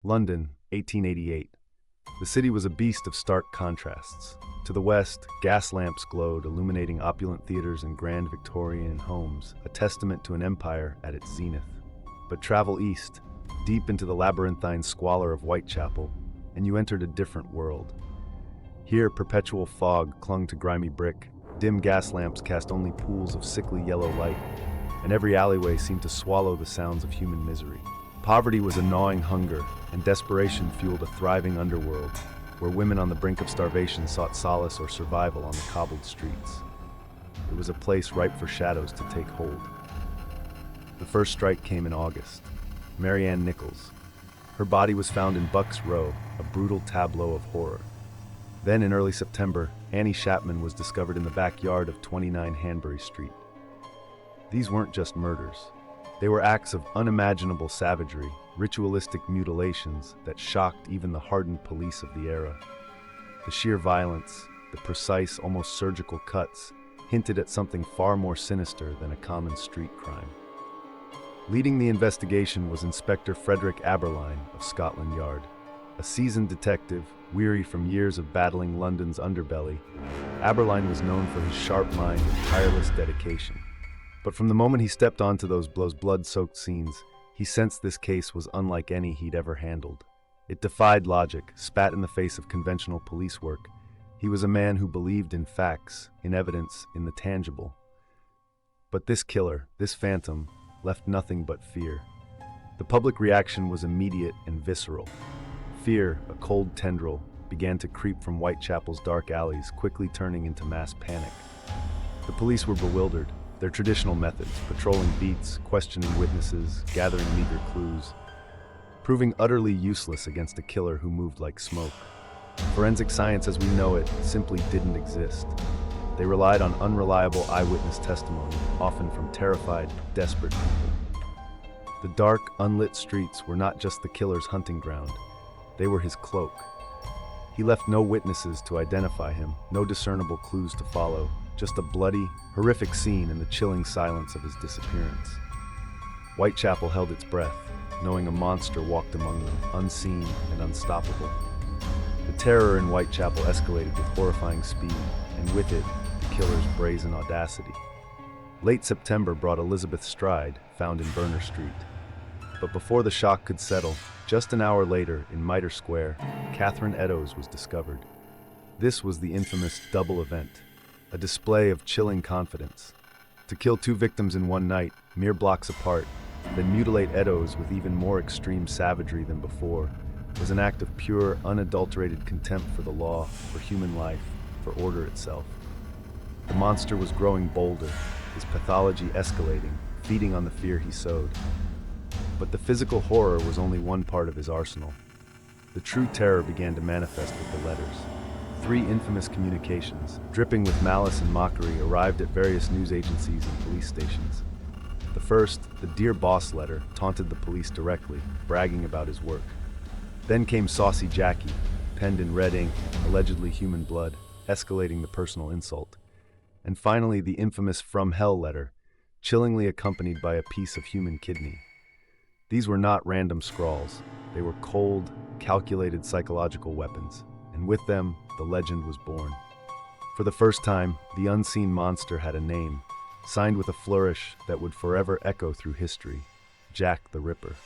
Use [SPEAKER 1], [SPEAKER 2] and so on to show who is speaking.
[SPEAKER 1] London, 1888. The city was a beast of stark contrasts. To the west, gas lamps glowed, illuminating opulent theaters and grand Victorian homes, a testament to an empire at its zenith. But travel east, deep into the labyrinthine squalor of Whitechapel, and you entered a different world. Here, perpetual fog clung to grimy brick, dim gas lamps cast only pools of sickly yellow light, and every alleyway seemed to swallow the sounds of human misery. Poverty was a gnawing hunger, and desperation fueled a thriving underworld, where women on the brink of starvation sought solace or survival on the cobbled streets. It was a place ripe for shadows to take hold. The first strike came in August. Marianne Nichols. Her body was found in Buck's Row, a brutal tableau of horror. Then in early September, Annie Chapman was discovered in the backyard of 29 Hanbury Street. These weren't just murders. They were acts of unimaginable savagery, ritualistic mutilations that shocked even the hardened police of the era. The sheer violence, the precise, almost surgical cuts, hinted at something far more sinister than a common street crime. Leading the investigation was Inspector Frederick Aberline of Scotland Yard. A seasoned detective, weary from years of battling London's underbelly, Aberline was known for his sharp mind and tireless dedication. But from the moment he stepped onto those blood-soaked scenes, he sensed this case was unlike any he'd ever handled. It defied logic, spat in the face of conventional police work. He was a man who believed in facts, in evidence, in the tangible. But this killer, this phantom, left nothing but fear. The public reaction was immediate and visceral. Fear, a cold tendril, began to creep from Whitechapel's dark alleys, quickly turning into mass panic. The police were bewildered. Their traditional methods, patrolling beats, questioning witnesses, gathering meager clues, proving utterly useless against a killer who moved like smoke. Forensic science as we know it simply didn't exist. They relied on unreliable eyewitness testimony, often from terrified, desperate people. The dark, unlit streets were not just the killer's hunting ground. They were his cloak. He left no witnesses to identify him, no discernible clues to follow, just a bloody, horrific scene in the chilling silence of his disappearance. Whitechapel held its breath, knowing a monster walked among them, unseen and unstoppable. The terror in Whitechapel escalated with horrifying speed, and with it, the killer's brazen audacity. Late September brought Elizabeth Stride, found in Berner Street. But before the shock could settle, just an hour later, in Mitre Square, Catherine Eddowes was discovered. This was the infamous double event, a display of chilling confidence. To kill two victims in one night, mere blocks apart, then mutilate Eddowes with even more extreme savagery than before, was an act of pure, unadulterated contempt for the law, for human life, for order itself. The monster was growing bolder, his pathology escalating, feeding on the fear he sowed. But the physical horror was only one part of his arsenal. The true terror began to manifest with the letters. 3 infamous communications, dripping with malice and mockery, arrived at various news agencies and police stations. The first, the Dear Boss letter, taunted the police directly, bragging about his work. Then came Saucy Jackie, penned in red ink, allegedly human blood, escalating the personal insult. And finally, the infamous From Hell letter, chillingly accompanied by a piece of human kidney. These were not random scrawls. They were cold, calculated psychological weapons. And with them, the legend was born. For the first time, the unseen monster had a name, signed with a flourish that would forever echo through history: Jack the Ripper.